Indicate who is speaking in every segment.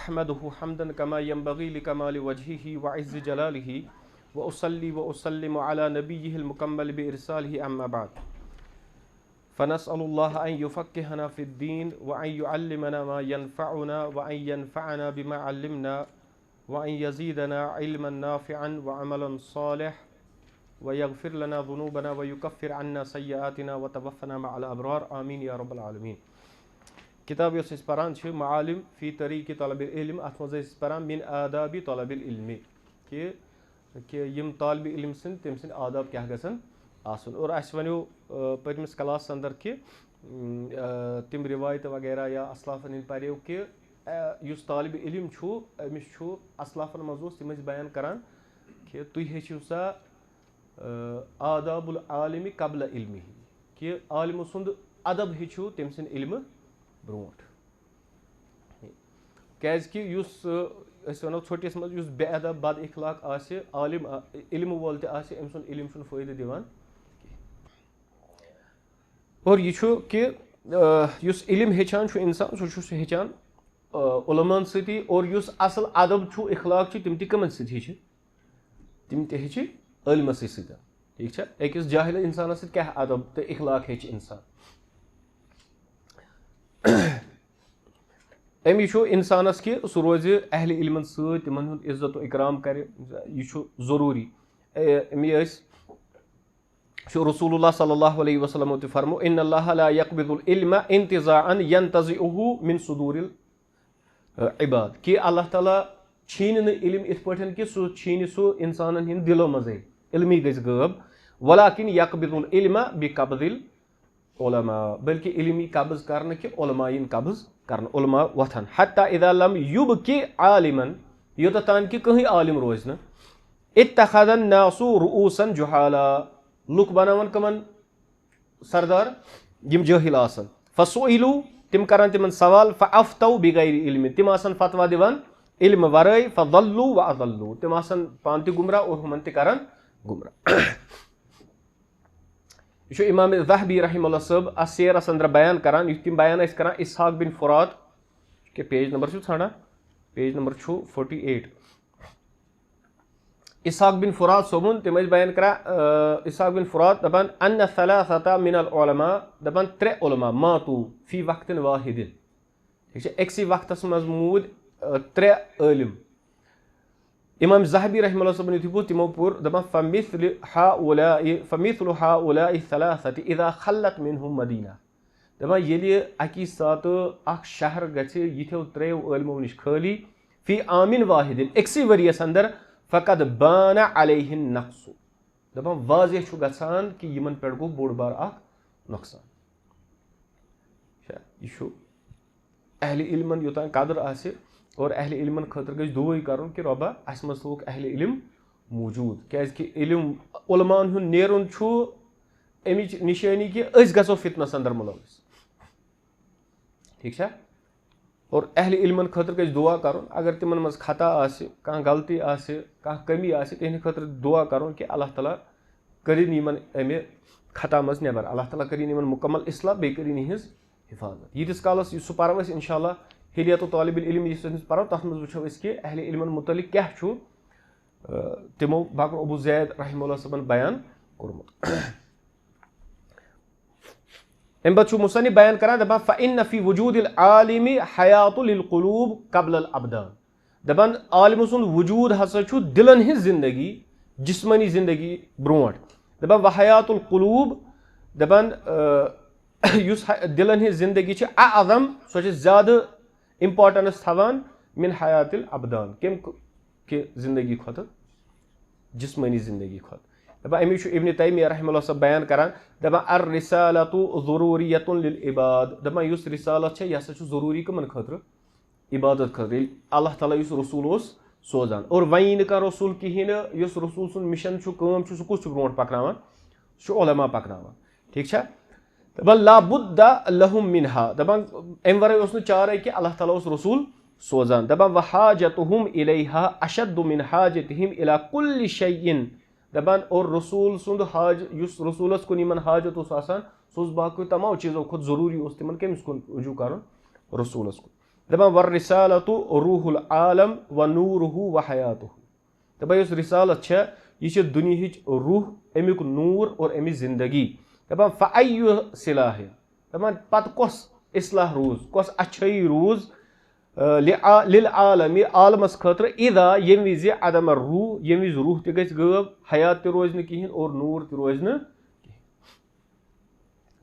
Speaker 1: अहमदुहु हम्दन कमा यंबगी लिकमालि वजहिही व इज़्ज़ि जलालिही व उसल्ली व उस्सल्लिमु अला नबिय्यिहिल मुकम्मल बिइरसालिही अम्मा बाद फ़नस्अलुल्लाह अन युफ़क्किहना फ़िद्दीन व अन युअल्लिमना मा यनफ़अुना व अन यनफ़अना बिमा अल्लमना व अन यज़ीदना इल्मन नाफ़िअन व अमलन सालिह व यग़फ़िर लना ज़ुनूबना व युकफ़्फ़िर अन्ना सय्यआतिना व तवफ़्फ़ना मअल अबरार आमीन या रब्बल आलमीन। किताब यस इस परान छ मालिम फ़ी तरीक़ तलबिल इल्म अथ मज़ इस परान मिन आदाबि तलबिल इल्मि कि यम तालिब इल्म सन तम सन आदाब क्या गसन आसन। और अस वनो पतमिस क्लास अंदर कि तम रिवायत वगैरह या असलाफन हिंद पर्यो कि युस तालिब इल्म छु अमिस छु असलाफन मज तम बयान करान कि तुम हेचु सा आदाबुल आलिमि कबल इल्मि कि आलिम सुंद अदब हेचु तम सन इल्म ब्रोट क्या युस वनो छोटिस मज युस बेअदब बद इखलाक आसे आलिम इल्म वोल ते आसे अम सुन इल्म छुन फायदे दिवान। और यह कि युस इल्म हेचान छु इंसान सह हेचान उलमान सती और युस असल अदब छु इखलाक छु तम त कमन सत हेच तम त हेच इल्मस सत। ठीक है अकिस जाहिल इंसान सत क्या अदब तो इखलाक हेच इंसान अमी इंसानस कि सह रोज अहल इल्मन सत तिमन हुंद इज्जत व इकराम कर यह जरूरी। अमी रसूलुल्लाह सल्लल्लाहु अलैहि वसल्लम ते फरमो इन्नल्लाह ला यक़बिदुल इल्म इंतिज़ाअन यंतज़िउहु मिन सुदूरिल इबाद कि अल्लाह ताला छीन न इल्म इत पठन कि सह छीन सह इंसानन हिंद दिलो मजे इल्मी गज गब वलाकिन यक़बिदुल इल्म बिक़ब्दिल उलमा बल्कि इल्मी कब्ज करन कि उलमाइन कब्ज करन उलमा वथन हत्ता इज़ा लम युबकि आलिमन योता तान कि कहीं आलिम रोज न इत्तखज़न नासु रुऊसन जुहाला लुक बनावन कमन सरदार यम जाहिल आसन फसुइलु तिम करन तिमन सवाल फअफ्तौ बिगैर इल्म तिम आसन फतवा दिवान इल्म वराई फदल्लु व अदल्लु तिम आसन पान ते गुमराह और हुमन ते करन गुमराह। यह इमाम ज़हबी रहमतुल्लाह साहब असीरस अंदर बयान करान तिम बयान करान इसहाक बिन फुरात के पेज नंबर छाना पेज नंबर 48 इसहाक बिन फुरात सोबुन तम बयान करा इसहाक बिन फुरात दपान अन्न सलासता मिनल उलमा दपान त्रे उलमा मातू फी वक्तिन वाहिदिन। ठीक है एक्सी वक्तस मज मूद त्रे इल्म इमाम ज़हबी रहमतुल्लाह साहब युथु पो तिमो पुर दपान फमिथलु हाउलाई सलासति इज़ा खल्लत मिनहुम मदीना दपान येलि अकी सात अख शहर गछे यिथो त्रेव इल्मो निश खाली फी आमिन वाहिदिन एक्सी वरियस अंदर फ़कद बाना अलैहिन नक्सु दपान वाज़ेह छु गछान कि यमन पेट गो बोड़ बार अख नुकसान। यह अहल इल्मन योतान कदर आसे और अहल इल्मन खतर गज दुआई करन कि रब्बा अस मज थोक अहल इल्म मौजूद क्या इल्म उलमान हुन नेरुन छु अमिच निशानी कि अस गसो फितनस अंदर मुलविस। ठीक है और अहल इल्मन खतर गज दुआ करन अगर तिमन मज खता आसे कहाँ गलती आसे कहाँ कमी आसे तिहन खतर दुआ करन कि अल्लाह ताला करिन यमन अमे खता मज नेबर अल्लाह ताला करिन यमन मुकम्मल इस्लाह बे करिन हिज हिफाजत। यीतिस कालस सह पर्व इंशाअल्लाह हिलियत तालिबुल इल्म यस पर्व तथ मज वुचो कि अहल इल्मन मुतलिक क्या छु तिमो बकर अबू ज़ैद रहमतुल्लाह साहबन बयान कोरमुत। अम पत् मुसन्निफ बयान करान दपान फ़इन्न फ़ी वुजूदिल आलिमि हयातुल लिल क़ुलूब क़ब्लल अबदान दपान आलिम सुंद वजूद हसा छु दिलन हिंज जिंदगी जिस्मनी जिंदगी ब्रोट दपान व हयातुल क़ुलूब दपान युस दिलन हिंज जिंदगी छ अअज़म सो छ ज्यादा इंपॉर्टेंस थवान मिन हयातिल अबदान कम के जिंदगी खत जिस्मनी जिंदगी खत। दपान अमी इब्न तैमिया रहमतुल्लाह साहब बयान करान दपान अर रिसालतु ज़ुरूरियतुन लिल इबाद दपान युस रिसालत छ यह जरूरी कमन खतर इबादत खतर अल्लाह ताला युस रसूल ओस सोजान और वहीं का रसूल कहें युस रसूल सुन मिशन छु काम छु कुछ ब्रोट पकनावान छु उलमा पकनावान। ठीक है दपान ला बुद्दा लहुम मिनहा दपान अम वराय ओस न चारे कि अल्लाह ताला ओस रसूल सोजान दपान व हाजतुहुम इलैहा अशद्दु मिन हाजतिहिम इला कुल्लि शैइन दपान और रसूल सुंद हाज युस रसूलस कुन यमन हाजत आसान सो बाकी तमाम चीज़ों खुद जरूरी तिमन कमिस कुन रुजू कर रसूलस कुन। दपान वर रिसालतु रूहुल आलम व नूरुहु व हयातुहु दपान यस रिसालत छ यह दुनियाहिच रूह अमुक नूर और अमिच जिंदगी दपान फ़अय्यु सिलाह दपान पत कस इस्लाह रूज कस अच्छाई रूज लिल आलमी आलमस खतर इदा यम विज अदम रूह यम विज रूह त गज गब हयात त रोज न कहीं और नूर त रोज न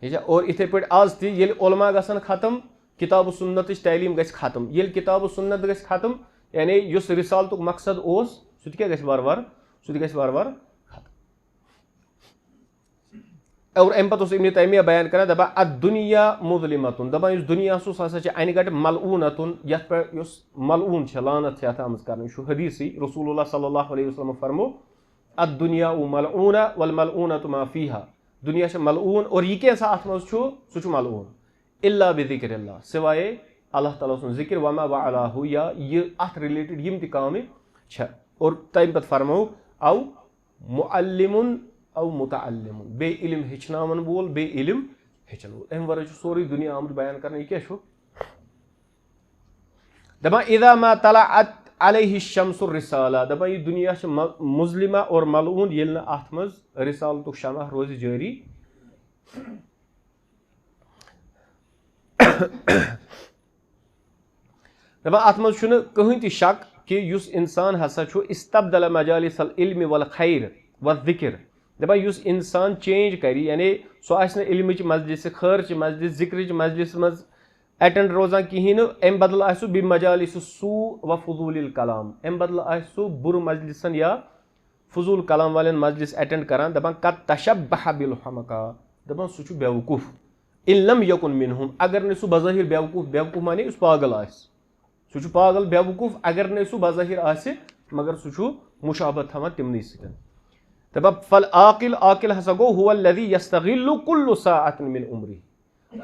Speaker 1: कहीं और इथे पे आज ती ये उलमा गसन खत्म किताब सुन्नत तलीम गस खत्म ये किताब सुन्नत गस खत्म यानी युस रिसालतुक मकसद ओस सु क्या गस बार बार सु गस बार बार और अम पे इब्न तैमिया बयान कर दपा दुनिया मुज़लिमतुन दपा दुनिया अन गट मलऊनतुन ये मलऊन लानत आम कर हदीसी रसूलुल्लाह सल्लल्लाहु अलैहि वसल्लम फरमो दुनिया मलऊना वल मलऊनतु मा फीहा दुनिया मलऊन और यह क्या अत मज सह मलऊन इल्ला बिज़िक्रिल्लाह सिवाय अल्लाह ताला सुन जिक्र वमा वअलाहु या ये अत रिलेटेड यम त काम और तम पे फरमो औ मुअल्लिमुन औ मुतअल्लिमुन बे इल्म हेचनावन बोल बे इल्म हेचन बोल अम वर सोरी दुनिया आमद बयान कर यह क्या दपा इदा मा तलअत अलैहि शम्सुर रिसाला दपा यह दुनिया मुज़लिमा और मलऊन ये अत मज रिसालतुक शमह रोज जारी दपा अत मज कहीं ति शक कि युस इंसान हसा इस्तबदल मजालिसल इल्म वल खैर व ज़िक्र दपान युस इंसान चेंज कर यानी सह इल्मिच मजलिस खैर मजलिस जिक्र मजलिस मज अटेंड रोजान कहीं अम बदल आसु बि मजालिस सू व फजूल कलाम अम बदल आसु बुर मजलिसन या फजूल कलाम वाले मजलिस अटेंड करान दपान कद तशब्बह बिल हमका दपान सह बेवकूफ इन लम यकुन मिनहुम अगर ने सह बज़ाहिर बेवकूफ बेवकूफ माने उस पागल सह पागल बेवकूफ अगर ने सह बज़ाहिर आसे मगर सह मुशाबत थवान तिमनी सतन दपा फल आकिल आकिल हसा गो हुवल्लज़ी यस्तगिल्लु कुल्लु साअतिन मिन उम्री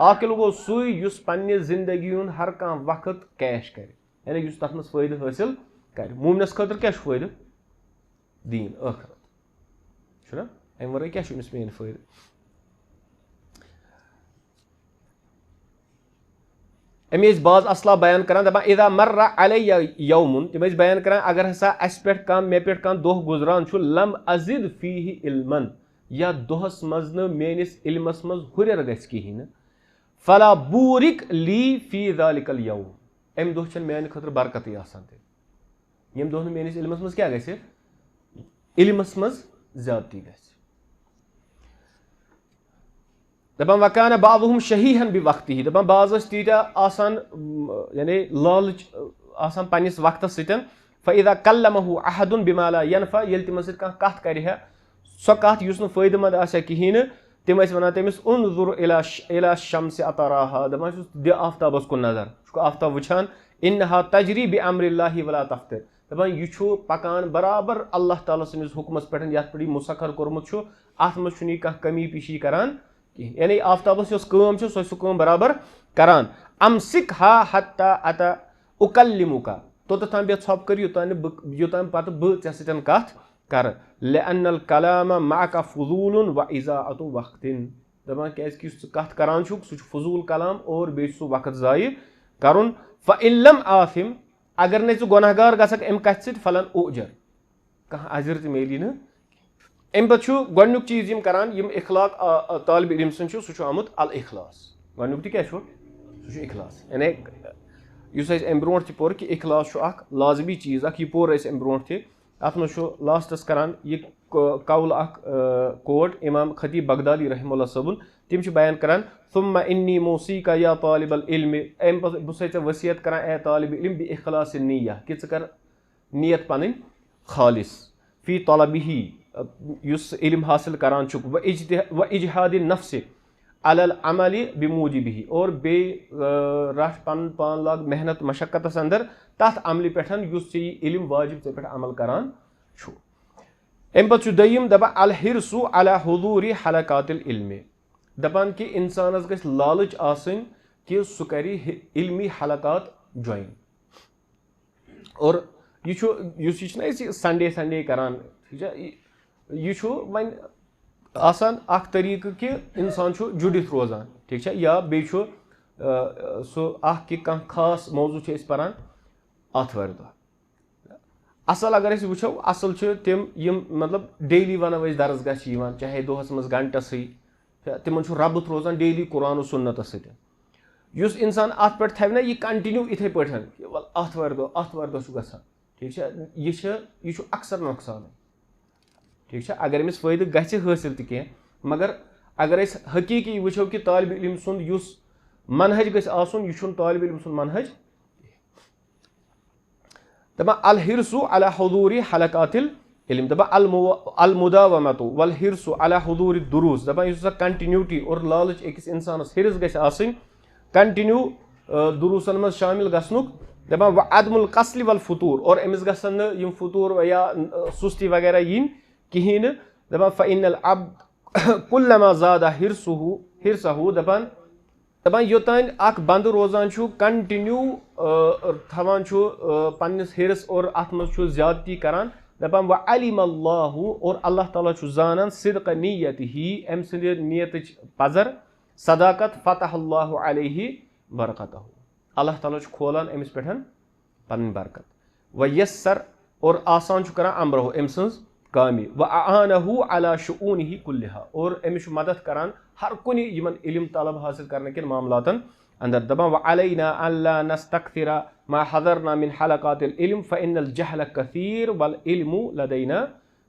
Speaker 1: आकिल गो सुई युस पन्ने जिंदगी हुन हर कां वक्त कैश कर यानी युस तथ मस फायदा हासिल कर मोमिनस खतर क्या फायदा दीन आखिरत छुना अम वर क्या मेन फायदा अमे बाज असला बयान कर दपा इदा मर्रा अलैया यौमुन तम बयान कर अगर हसा अस पे मे पे दोह गुजरान लम अजिद फीहि इल्मन या दोहस मज न मेनिस इल्मस मज हुरर गस कहीं फला बूरिक ली फी ज़ालिकल यौम अम दोह मेन खतर बरकत आसान यम दोह मेनिस इल्मस मज क्या गस इल्मस मज ज्यादती गस दपान वकान बाज़ुहुम शहीहन बि वक्तिही दपान बाज़ तीटा आसान यानी लालच आसान पन्निस वक्तस सतन फ़इज़ा कल्लमहु अहदुन बिमा ला यनफ़ा येल तिमन सत कह कथ करह सो कथ युस न फायदेमंद आसे कहीं तिम वन तमिस उन्जुर इला शम्स अतराहा दपान दि आफ्ताबस कुन नजर आफ्ताब वुचान इन्नहा तजरी बि अम्रिल्लाहि वला तफ्तिर दपान यह पकान बराबर अल्लाह ताला सनिस हुक्मस पे यथ पे मुसखर कोरमुत अत मज कह कमी पेशी करान यानी आफ्ताबस सह बराबर करान अमसिक हा हत्ता अता उकल्लिमुका तोत ताम बे छप कर युतान पत बह ऐ सतन कथ कर लिअन्नल कलाम मअका फुजूलुन व इज़ाअतु वक्तिन दपान क्या कथ करान सह फजूल कलाम और बे वक्त जाय करुन फ़इन लम आसिम अगर ने गुनहगार गसक अम कथ सत फलन उजर कह अजर त मेली न अम पे गोनुक चीज यम करान यम इखलाक तालिब इल्म सन सह आमुत अल इखलास गोनुक क्या सह इखलास यानी युस अम ब्रोह त पोर कि इखलास लाजमी चीज यह पोर अम ब्रोह तथ मज लास्टस करान यह कौल कोट इमाम खतीब बगदादी रहमुल्लाह सबुन तिम बयान करान सुम्मा इन्नी मौसीका या तालिबल इल्म अम बस वसीयत करान ए तालिब इल्म बि इखलास निय्या कि कर नियत पन खालिस फी तलबिही युस इल्म हासिल करान व इजहाद नफ्स अलल अमली बिमूजिबिही और बे रट पन पान लाग मेहनत मशक्कत अंदर तथ अमल पे युस इल्म वाजिब पे अमल करान अम पे दयम दपा अल हिरसु अला हुजूरी हलकातिल इल्म दपान कि इंसानस गस लालच आसन कि सह कर इल्मी हलकात ज्वाइन और यह संडे संडे करान यह वन तरीक कि इंसान जुड़ित रोजान ठीक या बे सो कि खास मौजू पारान आथवार दह असल अगर वो असल तम मतलब डेली वनो दरसगाह चाहे दोहस मज घंटस तिम रबत रोजान डेली कुरान सुन्नत सत इंसान अत पे थव ना यह कंटिन्यू इथे पे वल आथवार दह ग ठीक यह अक्सर नुकसान ठीक अगर अमिस फायदे गि हासिल तह मगर अगर हकीकी वो कि तालिब इल्म सुंद मनहज गस आसन यह तालिब इल्म सुंद मनहज दपा अल हिरसु अला हुदूरी हलकातिल इल्म दपा अल मुदावमतु वल हिरसु अला हुदूरी दुरूस दपा यह कंटिन्यूटी और लालच अकिस इंसानस हिरस गस आसन कंटिन्यू दुरूसन मज शामिल गसनुक दपा व अदमुल कसली वल फतूर और अमिस गसन यम फतूर या सुस्ती वगैरह यिन कहीं दपा फ़इन्नल अब्द कुल्लमा ज़ादा हिरसहु दपान योतान अख बंद रोजान कंटिन्यू थवान पन्निस हिरस और अथ मज ज्यादती करान दपान व अलिमल्लाहु और अल्लाह ताला जानन सिद्क़ नियतिही अम सद नियत पजर सदाकत फतहल्लाहु अलैहि बरकतहु अल्लाह ताला खोलान अमिस पे पन बरकत व यस्सर और आसान करान अमरहु अम सज कामी व आनहु अला शुऊनिही कुल्लिहा और अमिस मदद करान हर कुन यमन इल्म तलब हासिल करने के मामलातन अंदर दबा व अलैना अल्ला नस्तक्थिरा मा हदरना मिन हलकातिल इल्म फइन्नल जहल कसीर वल इल्मु लदैना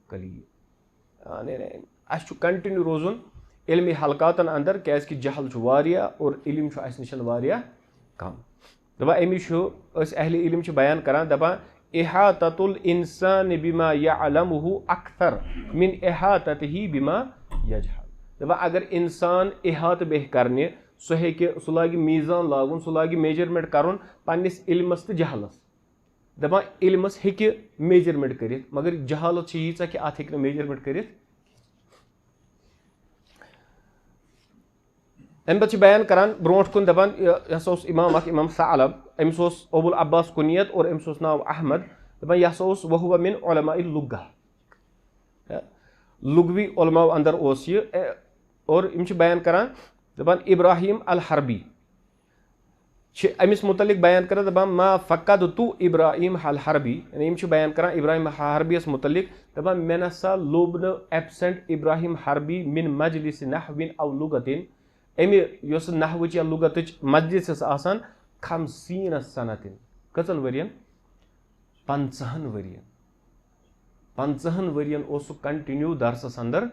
Speaker 1: कलील अस कंटिन्यू रोजुन इल्मी हलकातन अंदर कैस कि जहल वारिया और इल्म अस निशन वारिया कम दबा अमिस अहले इल्म बयान करान दबा इहाततुल इंसान बिमा यअलमुहु अक्सर मिन इहाततिही बिमा यजहल दपा अगर इंसान इहात बेह करने सह लाग मीजान लागुन सह लाग मेजरमेंट कर पन्निस इल्मस तो जहलस दपा इल्मस हेकि मेजरमेंट कर मगर जहालत यीचा कि अत हेकि मेजरमेंट कर अम पे बयान करान ब्रोट कुन दपान यह इमाम सालब अमिस अबुल अब्बास कुनियत और अमिस नाव अहमद दपान यह वहुव मिन उलमा लुगा लुगवी उलमा अंदर और बयान करान दपान इब्राहिम अल हरबी अमिस मुतलिक बयान कर दपान मा फ़क़द तु इब्राहिम अल हरबी यानी बयान करान इब्राहिम हरबियस मुतलिक दपान मे नसा लोब न एब्सेंट इब्राहिम हरबी मिन मजलिस नहविन अव लुगतिन अमि योस नहवच या लुगतच मजलिस आसान 50 सनतिन कचन वरियन 50 वरियन 50 वरियन कंटिन्यू दरसस अंदर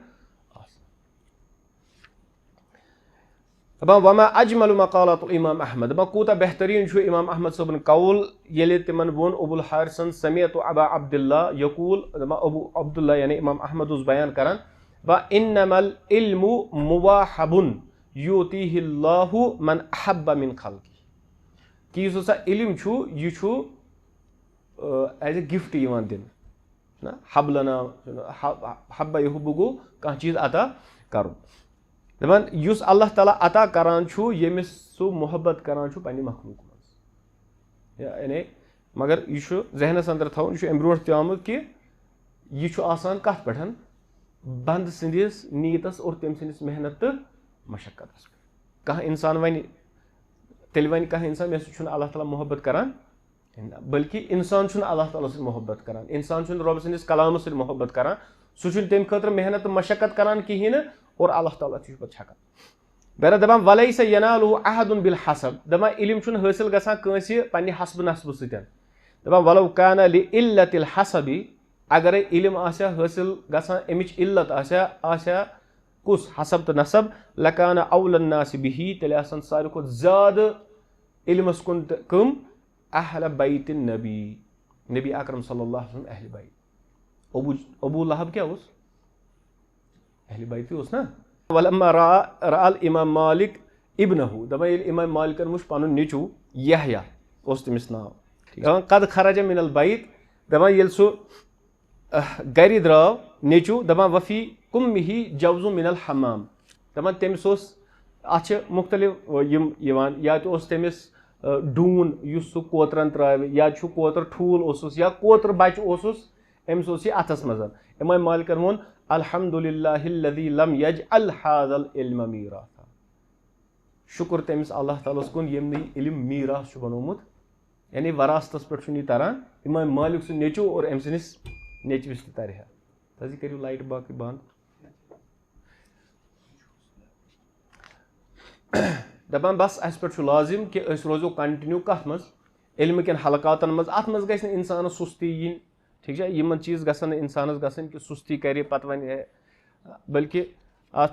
Speaker 1: दपा वमा अजमल मकालत इमाम अहमद दपा कूता बेहतरीन इमाम अहमद सबन कौल ये तिमन वोन अबुल हारिसन समियत अबा अब्दुल्ला यकूल दपा अबू अब्दुल्ला यानी इमाम अहमद बयान करान व इन्नमल इल्मु मुवाहबुन युतीहिल्लाहु मन अहब्ब मिन खल्की कि यह इल्म यह एज ए गिफ्ट दिन ना हबलना हब्बा यहुब्बु गो कह चीज अता कर दपान युस अल्लाह ताला अता करान यमिस सो मोहब्बत करान पन्ने मखलूक मज यानी मगर यह जहनस अंदर थवन यह अम ब्रोट आमुत कि यह आसान कत पे बंद सदिस नीयतस और तम सदिस मेहनत तो मशक्कत कह इंसान वन तेल वन कह इंसान मे सु अल्लाह ताला मोहब्बत करान बल्कि इंसान अल्लाह ताला से मोहब्बत करान इंसान रब सदिस कलाम से मोहब्बत करान सह तम खतर मेहनत मशक्कत करान कहीं और अल्लाह ताला पे छकन बेरा दपान वलैस यनालु अहदुन बिल हसब दपान इल्म हासिल गसान कंसे पन्ने हसब नसब सतन दपान वलौ कान लिइल्लतिल हसबी अगर इल्म आसा हासिल गसान अमिच इल्लत आसा कुस हसब तो नसब लकान औलन नास बिही तेल आसन सारे खुद ज्यादा इल्मस कुन कम अहल बैत नबी नबी अकरम सल्लल्लाहु अलैहि वसल्लम अहल बैत अबू लहब क्या उस अहल बैत उस ना वलम्मा रअल इमाम मालिक इब्नहु दपा इमाम मालिकन वुच पनुन नीचू यहया उस तमिस नाव कद खरज मिनल बैत दपा येल सु गर द्राव नीचू दपा वफी कुम्मिही जवजु मिनल हमाम दपान तमिस अत मुख्तलिफ या तो तमिस डून सह कोतरन त्राव या कोतर ठूल ओसुस या कोतर बच ओसुस अमिस यह अथस मज इमाम मालिकन वोन अल्हम्दुलिल्लाहिल्लज़ी लम यजअल हाज़ल इल्म मीरासा शुक्र तमिस अल्लाह ताला कुन यम इल्म मीरास बनोमुत यानी वरासतस पे तरह इमाम मालिक सु नेचो और अम सस नेचविस तरह तजी करू लाइट बाकी बंद दपान बस अस पे लाजिम कि रोजो कंटिन्यू कथ मज इल्म कन हलकातन मज अत मज गि इंसान सुस्ती yin ठीक है यमन चीज गसन इंसानस गसन कि सुस्ती करे पत वन बल्कि अत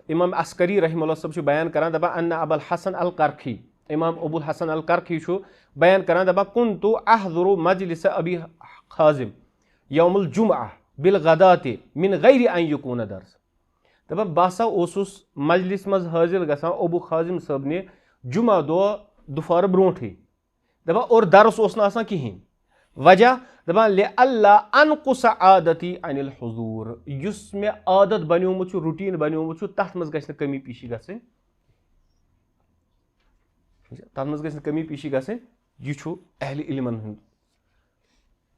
Speaker 1: इमाम अस्करी रहमहुल्लाह सब बयान करान दपा अन्ना अबुल हसन अल करखी इमाम अबुल हसन अल करखी बयान करान दपा कुन्तु अहज़ुरु मजलिस अबी खाजिम यौमुल जुमअह बिल गदाति मिन गैरि अन यकून दर्स दपा बसा ओसुस मजलिस मज हाजिर गसान अबू खाजिम साहब ने जुमा दो दुफार ब्रोंठे दपा और दर्स ओस ना आसान किहिन वजह दपान ले अल्लाह अनकुस आदती अनिल हुजूर युस मे आदत बन्योमुत छु रूटीन बन्योमुत छु तथ मज गछ कमी पीशी गछन तथ मज गछ कमी पीशी गछन यु छु अहले इल्मन हुन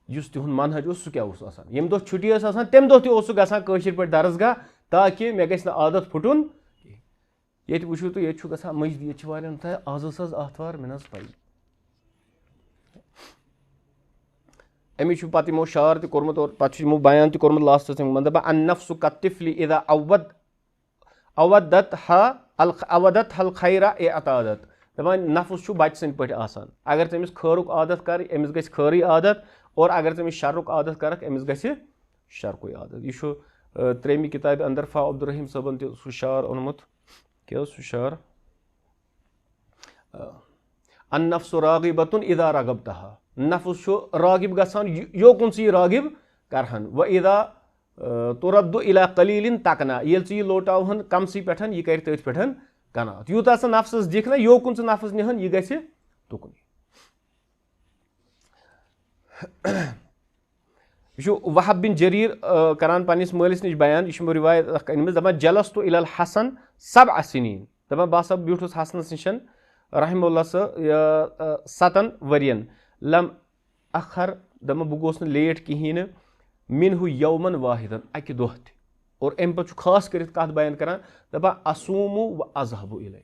Speaker 1: युस तिहुन मनहज ओस सु क्या ओस आसान यम दो छुट्टी ओस आसान तम दो ते ओस गछन कशिर पे दरसगाह ताकि मे गछ आदत फुटुन ये वुचु तो ये छु गछन मस्जिद ये छु वालन था आज ओस आतवार मे नस पई अमिश पत यमो शार त कोर्मुत और पत यमो बयान त कोर्मुत लास्टस मतलब अन नफ्सु कतिफली इदा अवदत हल खैरा ए अतादत दपान नफ्स छु बच सन पे आसान अगर तमिस खैरुक आदत कर अमिस गछ खैरी आदत और अगर तमिस शरुक आदत करक अमिस गछ शरकुई आदत यह त्रेमी किताब अंदर फा अब्दुर्रहीम सबन त सु शार ओनमुत क्या सु शार अन नफ्सु रागिबतुन इदा रगबतहा नफ्स रागिब गसान योकुन से रागिब करहन व इदा तुरद्दु इला कलीलिन तकना ये ची लोटावहन कम सी पेठन ये कर तथ पेठन कना यूता सा नफ्सस दिखना योकुन से नफ्स निहन ये गसे तुकुन यु वहब बिन जरीर करान पनिस मलिस निश बयान यु रिवायत अनमस दपन जलस्तु इलल हसन सबअ सिनीन दपन बासा ब्यूठुस हसनस निशन रहमहुल्लाह 7 वरियन लम अखर दम बह गोस लेट कहें मिनहु यौमन वाहिदन अकि दोह और अम पे खास कर कत बयान करान दपा असूमु व अजहबु इलै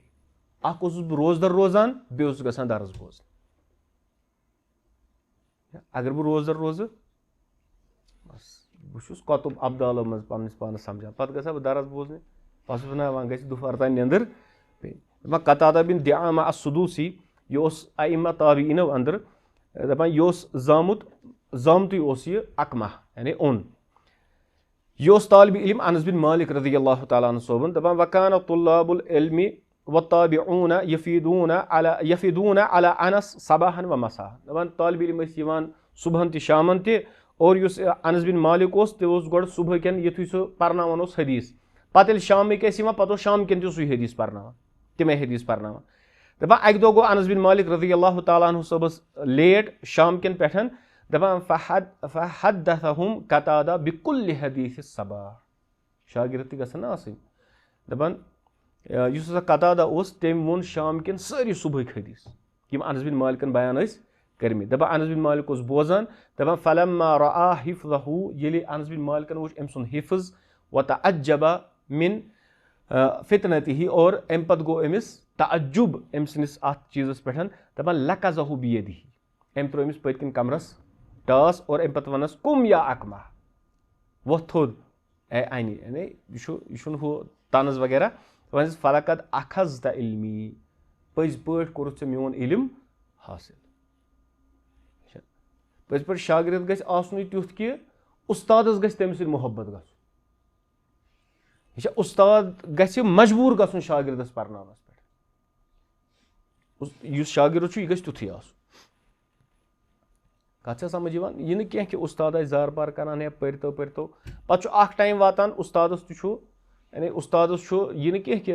Speaker 1: अख बह रोजदर रोजान बे गसान दर्स बोज अगर बह रोजदर रोज बस बह कतुब अब्दालो मज पन्निस पानस समझान पत गसा बह दर्स बोजने पस वन गि दुफार तान नंदर पे कतादा बिन दिआमा अस्सुदूसी यह अइम्मा ताबीइनो अंदर दपान यह जामत यह अकमा यानी ओन यह तालिब इल्म अनस बिन मालिक रज़ियल्लाहु तआला अन्हु सोबन दपान वकान तुल्लाबुल इल्मी वत्ताबिऊन यफीदून अला अनस सबाहन व मसा दपान तालिब इल्म यवान सुबहन त शामन त और युस अनस बिन मालिक ओस ते ओस गोड सुबह केन युथु सु परनावन ओस हदीस पत शाम के पत शाम केन सु हदीस परनावन तमे हदीस परनावन दपान अक दो गो अनस बिन मालिक रज़ियल्लाहु तआला अन्हु सबस लेट शाम केन पेठन दपान फहद्दथहुम कतादा बिकुल्लि हदीस सबा शागिर्द गसन आसिन दपान युस कतादा ओस तेम वोन शाम केन सारी सुबह हदीस यम अनस बिन मालिकन बयान ٲسۍ कर्मि दपान अनस बिन मालिक ओस बोजान दपान फलम्मा रआ हिफ्ज़हु येले अनस बिन मालिकन वुच अम सुन हिफ्ज़ व तअज्जबा मिन फितनतिही और अम पत गो अमिस तअज्जुब अम सनिस अत चीजस पेठन दपान लकज़हु बियदिही अम त्रो अमिस पतकिन कमरस टास और अम पत वनस कुम या अकमा वो थोद ए आनी यानी यह हु तनज वगैरह वन फलकद अखज़त इल्मी पज पट कोर चे मोन इल्म हासिल पज पट शागिर्द गछ आसुन तुथ कि उस्तादस गछ तम सि मोहब्बत गछ यह उस्ताद गछ मजबूर गछुन शागिर्दस परनावस पे युस शागिर्द यह गछ तुथै आसुन कत समझ यह न कह कि उस्ताद जार पार करान है पर्तो पर्तो पत अख टाइम वातान उस्तादस तु यानी उस्तादस यह न कह कि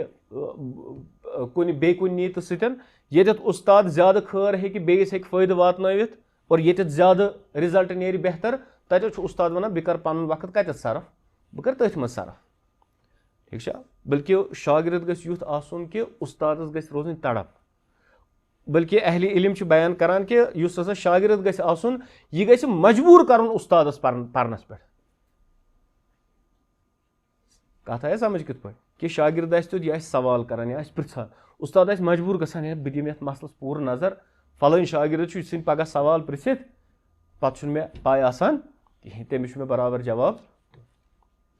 Speaker 1: कुन बे कुन नीत सतन ये उस्ताद ज्यादा खैर हे बेस हे फायदे वातनवित और ये ज्यादा रिजल्ट नेरी बेहतर तत उस्ताद वन बह कर पन वक्त कत सरफ बह कर तथ मज सरफ ठीक बल्कि शागिर्द गछ युथ आसुन कि उस्तादस गछ रोजन तड़प बल्कि अहले इल्म बयान करान कि युस हसा शागिर्द गछ आसुन यह गछ मजबूर करन उस्तादस परनस पे कथ आया समझ कित पे कि शागिर्द आसि तो यह सवाल करान या पृछान उस्ताद आसि मजबूर गसान है बह दिम यथ मसलस पूर नजर फलान शागिर्द छु सिन पगह सवाल पृछित पत मे पाय आसान कहीं तमिस मे बराबर जवाब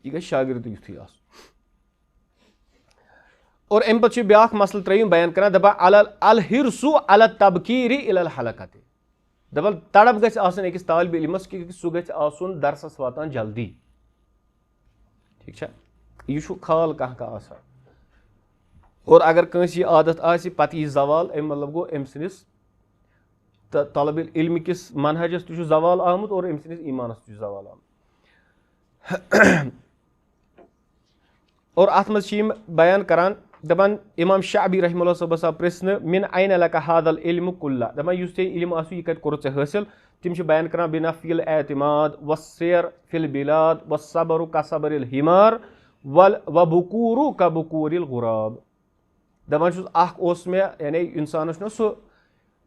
Speaker 1: यह गई शागिर्द युथी आस और अम पे ब्याख मसल त्रीम बयान कर दपान अल हिरसु अल तबकीर इल हलकत दपान तड़प गस अकिस तालिब इल्मस कि सह गस आसन दरसस वातान जल्दी ठीक है यह खाल कह और अगर कंस यह आदत आसि पत यह जवाल अम मतलब गो अम सदिस तलब इल्म किस मनहजस तुझ जवाल आमुत और अम सदिस ईमानस तुझ जवाल आमुत और अत मज बयान करान दपान इमाम शाबी रहमहुल्लाह सबस प्रश्न मिन ऐन लका हादल इल्म कुल्ला दपान युस चे इल्म आसु यह कत कोर चे हासिल तिम बयान करान बिनफिल एतमाद वस्सैर फिल बिलाद वस्सब्र कसब्रिल हिमार व बुकूरु का बुकूरिल गुराब दपान छुस अख ओस मे यानी इंसानस न सो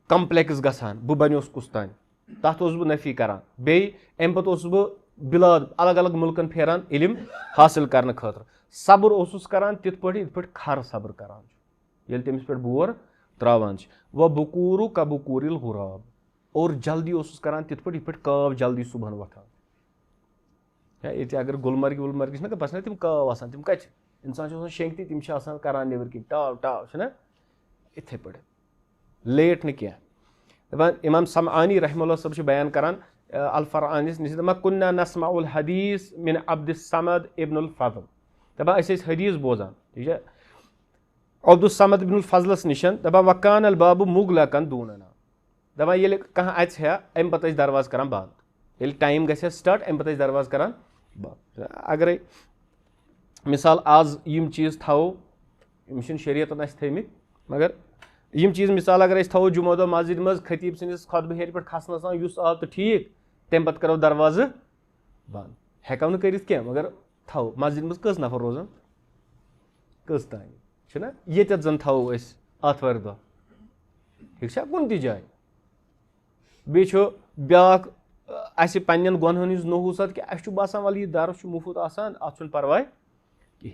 Speaker 1: कम्प्लेक्स गसान बह बन्योस कुस तान तथ ओस बह नफी करान बे अम पत ओस बह बिलाद अलग अलग मुल्कन फेरान इल्म हासिल करने खतर सब्र ओसुस करान तिथ पट इत पट खर सब्र करान येल तमिस पे बोर त्रावान व बुकूरु का बुकूरिल गुराब और जल्दी ओसुस करान तिथ पट इत पट काव जल्दी सुबह वथान ये अगर गुलमर्ग वुलमर्ग ना बस तिम काव आसान तिम कत इंसान शेंगती तिम करान नेबर किन टाव टाव इथे पे लेट न क्या दपान इमाम समआनी रहमहुल्लाह सब बयान करान अल फरआनिस निश दपान कुन्ना नस्माउल हदीस मिन अब्द समद इब्नुल फज़ल दपान हदीस बोजान ठीक है अब्दुल समद इब्नुल फज़लस निशन दपान वकान अल बाबु मुगलकन दूनना दपान ये कह अ अम पे दरवाज करान बंद ये टाइम गसे स्टार्ट अम पे दरवाज करान बंद अगर मिसाल आज यम चीज थो यम शरीयतन थमित मगर यम चीज मिसाल अगर थो जुमा दो मस्जिद मज खतीब सनिस खुतबह हेर पे खसनस आव तो ठीक तम पे करो दरवाज बंद हेको न मगर थो मस्जिद मज कस नफर रोजान कस तान ये जन थो आतवार दह ठीक कुन ति जाए बे ब्याक पन्न गुनहन हज नहूसत कि अस बसान वल यह दरस मुफ्त आसान अत परवाह कहीं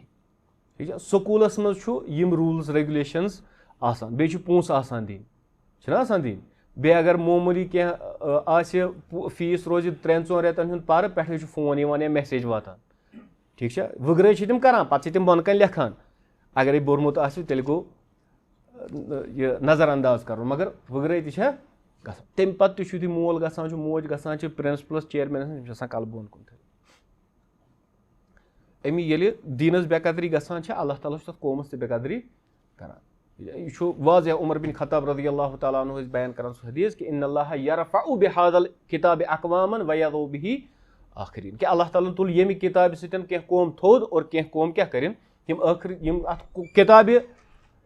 Speaker 1: ठीक स्कूलस मज रूल्स रेगुलेशंस आसान बे पोस आसान दिन आसान दिन बे अगर मामूली कह फीस रोज 3-4 रेतन हूं पर पे फोन या मैसेज वातान ठीक वगरे तम करान पे तम बन कन लेखान अगर बोर्मुत तेल गो यह नज़रअंदाज कर मगर वगरे तम पे मोल गसान मोज गसान प्रिंसिपलस चेयरमैनस कल बोन कुन अमी ये दीनस बेकदरी गसान अल्लाह ताला तथ कौमस ते बेकदरी करान यह वाज़ उमर बिन खत्ताब रज़ियल्लाहु तआला अन्हु बयान करान सह हदीस कि इन्नल्लाह यरफ़उ बिहाज़ल किताब अक़वामन व यज़उ बिही आखिरीन कि अल्लाह ताला तुल यमि किताब सतन कह कौम थोद और कह कौम क्या करें तिम आखिर यम किताब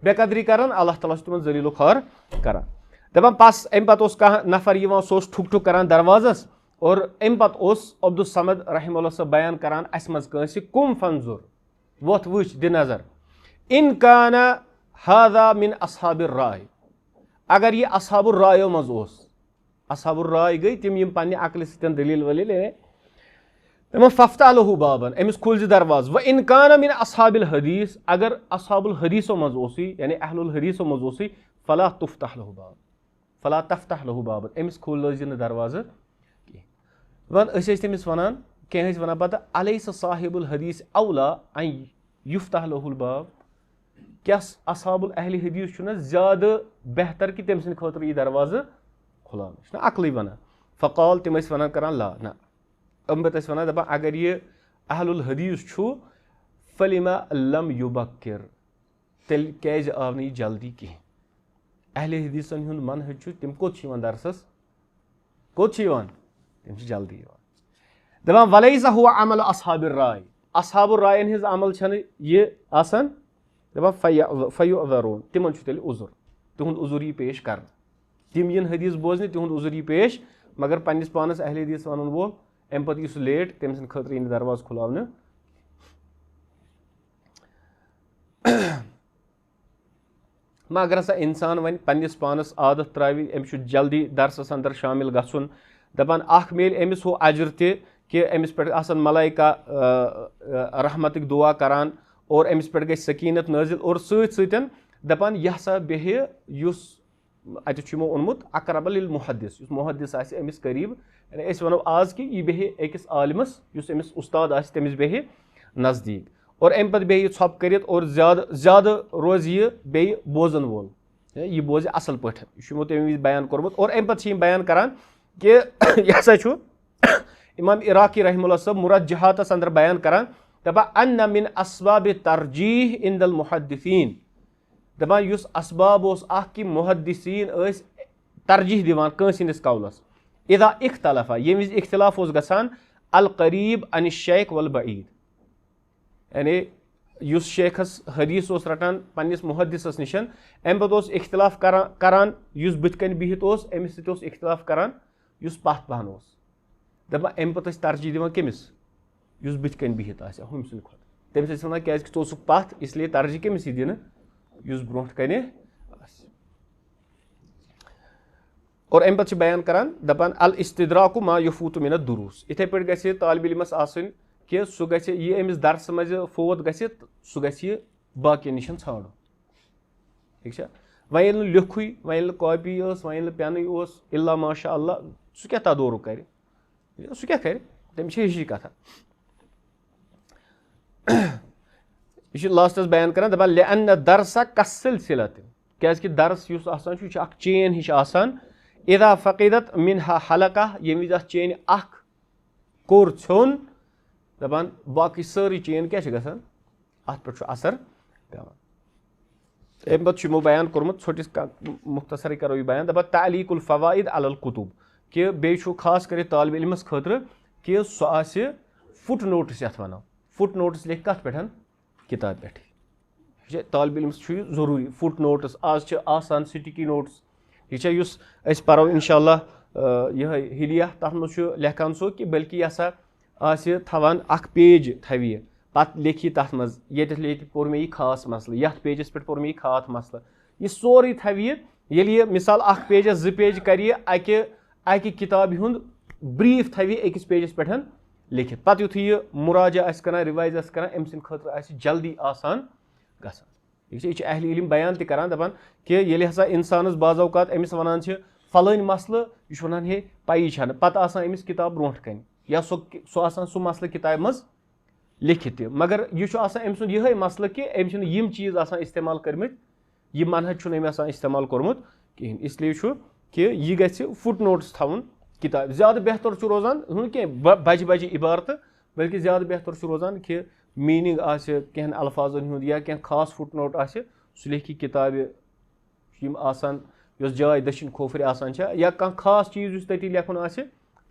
Speaker 1: बेकदरी करान अल्लाह ताला तिमन जलील ख़ार करान दपान पस अम पे कह नफर यवान सो ठुक ठुक करान दरवाजस और अम पे अब्दुल समद रहमहुल्लाह सब बयान करान अस मज कांसि कुम फंजुर वोथ वुच दि नजर इन काना हादा मिन असहाबिर राय अगर यह असहाबुर रायो मज असहाबुर राय गई तिम यम पन्ने अक्ल सतन दलील वलील तम फफ्ता लहू बाबन अमिस खुल दरवाज व इन काना मिन असहाबिल हदीस अगर असहाबुल हदीसो मज यानी अहलुल हदीसो मज फला तुफ्तह लहू बाब फला तफ्तह लहू बाबन अमिस खुल न दरवाज वन तमिस वनान कह वन पता अलैस साहिबुल हदीस औला अन युफ्तह लहुल बाब क्या असहाबुल अहल हदीस ज्यादा बेहतर कि तम सद यह दरवाज खुलान अकल वन फ़क़ाल तम वन करान ला ना अम पे वन दपान अगर यह अहलुल हदीस फलिमा लम युबक्किर तेल क्या आव न जल्दी कह अहल हदीसन हुंद मनहज तम कोत दरसस कोत तम जल्दी दपान वलैसा हुआ अमल असहाबिर राय असहाबुर रायन हिज अमल यह आसान दपान फयुअज़रून तिमन तेल उज़ुर तिहुंद उज़ुर यह पेश कर तिम इन हदीस बोजने तिहुंद उज़ुर यह पेश मगर पन्निस पानस अहल हदीस वन वोल अम पे लेट तम सद खतर इन दरवाज खुलावन मगर हसा इंसान वन पन्निस पानस आदत त्रावी अमिस जल्दी दरसस अंदर शामिल गछुन दपान अख मेल अमिस हो अजर ते कि अमिस पे आसान मलाइका रहमतिक दुआ करान और अमिस पे गई सकीनत नाजिल और सतन दपान यह हसा बेह युस अतमो ओनमुत अकरबल मुहद्दिस युस मुहद्दिस आसि अमिस करीब अस वनो आज कि यह बेह अकिस आलिमस युस अमिस उस्ताद आसि तमिस बेह नजदीक और अम पे बेह छप करित और ज्यादा रोज यह बे बोजन वोल यह बोज असल पे यह तमे बयान कोर्मुत और अम पे बयान करान कि यह हसा इमाम इराकी रहमुल्लाह सब मुरज्जहातस अंदर बयान करान दपा अन्न मिन अस्बाब तरजीह इंदल मुहद्दिसीन दपान युस असबाब ओस अख कि मुहद्दिसीन अस तरजीह दिवान कंस हिंदिस कौलस इदा इख्तलफा ये विज इख्तिलाफ ओस गसान अल करीब अन शेख वल बईद यानी युस शेखस हदीस ओस रटान पन्निस मुहद्दिसस निशन अम पत ओस इख्तिलाफ करान युस बुथकन बिहित ओस अमिस सत ओस इख्तिलाफ करान युस पथ पहन ओस दपा अम पत तरजीह दिवान केमिस युस बुथकन बिहित आसे हम सुन खुद तमिस वन क्या कि तोसुक पथ इसलिए तरजीह केमिस दिन युस ब्रोंठ कने आसे और अम पे बयान करान दपान अल इस्तिद्राकु मा यफूत मिन दुरूस इथे पे गसे तालिब इल्मस आसन कि सु गसे ये अमिस दर्स मज फोत गसे सु गसे बाकी निशन छाड़ो ठीक है वह लिखु वह कॉपी वह पेन इल्ला माशा अल्लाह सु क्या तदोरु कर सु क्या कर तमिस हिशी कथा यह लास्टस बयान करान दपान लिअन्न दरसा कसिलसिलत क्या दर्स युस आसान यह चेन हिश आसान इदा फकीदत मिनहा हलका यम विज चेन अख कोर छोन दपान बाकी सारी चेन क्या गसान अत पे असर पेवान अम पे बयान कोर्मुत छोटिस मुख्तसर करो यह बयान दपान तालीकुल फवाइद अलल कुतुब कि बे खास कर तालिब इल्मस खतर कि सह आसे फुट नोटिस यथ वनो फुट नोटिस लिख कत पे किताब पे तालिब इल्मस जरूरी फुट नोटिस आज आसान स्टिकी नोट्स यह परो इंशाअल्लाह यह हिलिया तथ मज लेखान सो कि बल्कि यह आसे थवान अख पेज थवि पत लेखि तथ मज ये पोर मे खास मसल यथ पेजस पे पोर मे खास मसल यह सोरे थवि ये मिसाल अख पेजस जो पेज कर अकि किताब हुंद ब्रीफ थवि अकिस पेजस पे लिखित पत युथ यह मुराजा आना रिवाइज आना अम सद खतर जल्दी आसान गसान यह अहल इल्म बयान त करान दपान कि ये हसा इंसानस बाज़ औकात अमिस वनान फलान मसल यह वनान हे पई छन पत आसान अमिस किताब ब्रोंठ कन या सो आसान सो मसल किताब मज लिखित मगर यह आसान अम सुंद यह मसल कि अम यम चीज आसान इस्तेमाल कर्मित यह मनहज अम आसान इस्तेमाल कोर्मुत कहीं इसलिए कि यह गि फुट नोट्स थवन किताब ज़्यादा बेहतर रोजान कह बज बज इबारत बल्कि ज़्यादा बेहतर रोजान कि मीनिंग कह अल्फाजन हुंद या कह खास फुट नोट सह लेखि किताब आसान जाय दशिन खोफर आसान या कह खास चीज तती लेखुन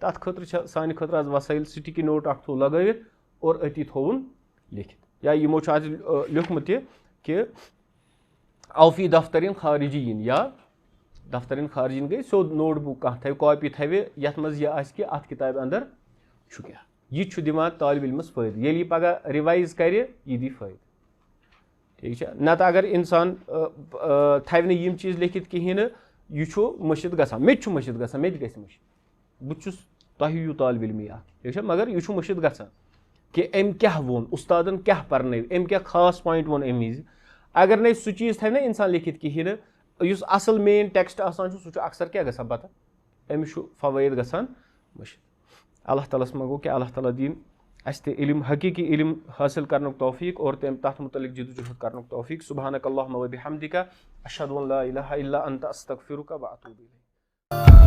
Speaker 1: तथ खतर सान खतर आज वसाइल स्टिकी नोट अख थो लगवित और अति थोवन लिखित या यमो लिखमुत कि औफी दफ्तरिन खारिजीन या दफ्तरिन खारिजीन गई सोद नोट बुक कह थव कॉपी थव यथ मज यह कि अत किताब अंदर क्या यह दिवान तालिब इल्मस फायदे ये पगह रिवाइज कर यह दी फायदे ठीक है नत अगर इंसान थव यम चीज लिखित कहें यह मशिद गसान मे मशिद गसान मे गि मशिद बहुत तह तालिब इल्मी ठीक है मगर यह मशिद गसान कि अम क्या वोन उस्तादन क्या पर्न अम क्या खास पॉइंट वोन अम विज अगर न सह चीज थव ना इंसान लिखित कहें युस असल मेन टेक्स्ट आसान सह अक्सर क्या गसान पता अमिस फवाइद गसान मशिद अल्लाह ताला मंगो कि अल्लाह ताला दीन अस इल्म हकीकी इल्म हासिल करने तौफीक और तथ मुतलिक जदोजहद करने तौफीक सुब्हानक अल्लाहुम्मा व बिहम्दिका अशहदु अन ला इलाहा इल्ला अंता अस्तगफिरुका व अतूबु इलैक।